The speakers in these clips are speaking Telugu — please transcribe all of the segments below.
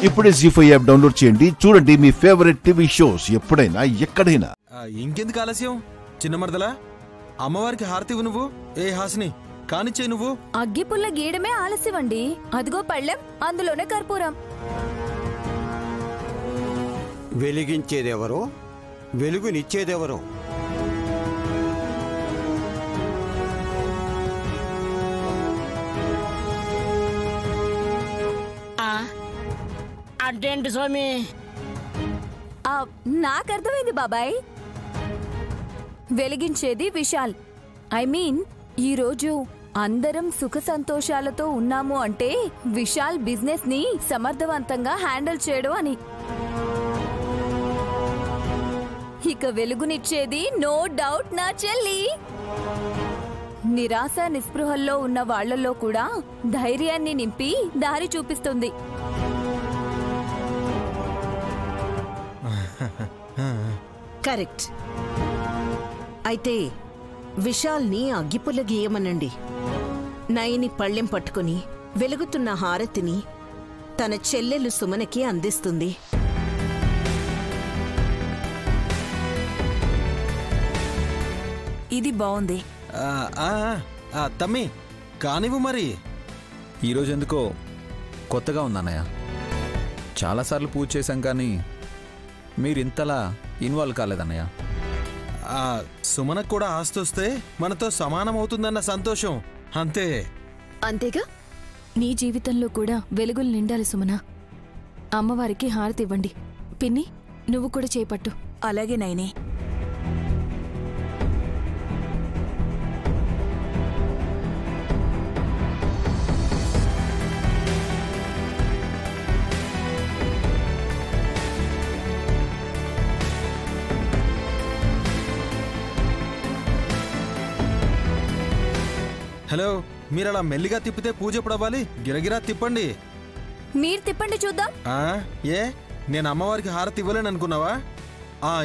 ఇప్పుడే జీ5 యాప్ డౌన్లోడ్ చేయండి. చూడండి మీ ఫేవరెట్ టీవీ షోస్ ఎప్పుడైనా ఎక్కడైనా. ఇంకెందుకు ఆలస్యం? చిన్న మరదలా, అమ్మవారికి హారతివు నువ్వు. ఏ హాసిని కానిచ్చే నువ్వు. అగ్గిపుల్ల గీయడమే ఆలస్యమండి. అదిగో పళ్ళెం, అందులోనే కర్పూరం. వెలిగించేదెవరో, వెలుగునిచ్చేదెవరో. అదేంటి స్వామి? నాకర్థమైంది బాబాయ్. వెలిగించేది విశాల్. ఐ మీన్ ఈరోజు అందరం సుఖ సంతోషాలతో ఉన్నాము అంటే విశాల్ బిజినెస్ ని సమర్థవంతంగా హ్యాండిల్ చేయడం అని. ఇక వెలుగునిచ్చేది నో డౌట్ నా చెల్లి. నిరాశ నిస్పృహల్లో ఉన్న వాళ్లలో కూడా ధైర్యాన్ని నింపి దారి చూపిస్తుంది. కరెక్ట్. అయితే విశాల్ని అగ్గిపుల్ల గీయమనండి. నయని పళ్ళెం పట్టుకుని వెలుగుతున్న హారతిని తన చెల్లెలు సుమనకి అందిస్తుంది. ఇది బాగుంది. తమ్మి కానివ్వు మరి. ఈరోజు ఎందుకో కొత్తగా ఉందన్నయ్య. చాలాసార్లు పూజ చేశాం కానీ మీరింతలా ఇన్వాల్వ్ కాలేదన్నయ్య. సుమనకు కూడా ఆస్తి వస్తే మనతో సమానం అవుతుందన్న సంతోషం అంతే. అంతేగా, నీ జీవితంలో కూడా వెలుగులు నిండాలి సుమన. అమ్మవారికి హారతి ఇవ్వండి. పిన్ని, నువ్వు కూడా చేపట్టు. అలాగే నైనే. హలో, మీరు అలా మెల్లిగా తిప్పితే పూజ ఎప్పుడు అవ్వాలి? గిరగిరా తిప్పండి. మీరు తిప్పండి చూద్దాం. ఏ, నేను అమ్మవారికి హారతి ఇవ్వలేను అనుకున్నావా?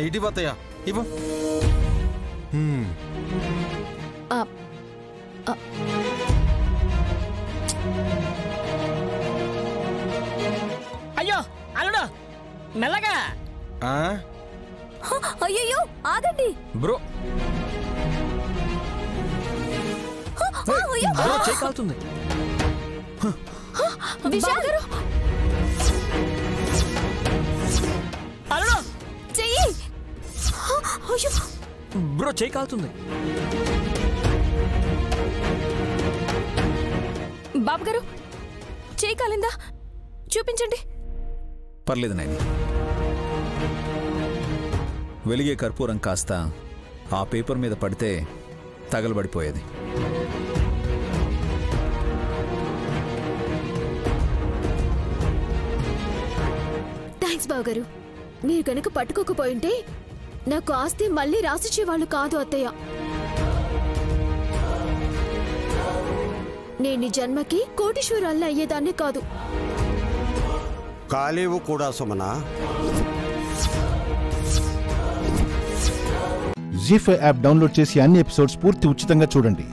ఇటు వత్తయ్యా, ఇవ్వ. అయ్యో అల్లుడు, మెల్లగా. అయ్యో ఆగండి బ్రో. కాలుతుంది. బ్రో, చేయి కాలుతుంది. బాబు గారు, చేయి కాలిందా? చూపించండి. పర్లేదు నాయని. వెలిగే కర్పూరం కాస్త ఆ పేపర్ మీద పడితే తగలబడిపోయేది. థ్యాంక్స్ బావగారు. మీరు కనుక పట్టుకోకపోయింటే నాకు ఆస్తి మళ్ళీ రాసిచ్చేవాళ్ళు కాదు అత్తయ్య. నేను జన్మకి కోటీశ్వరాల్ని అయ్యేదాన్ని కాదు. కాలేవు కూడా సుమనా. జీ5 యాప్ డౌన్లోడ్ చేసి అన్ని ఎపిసోడ్స్ పూర్తి ఉచితంగా చూడండి.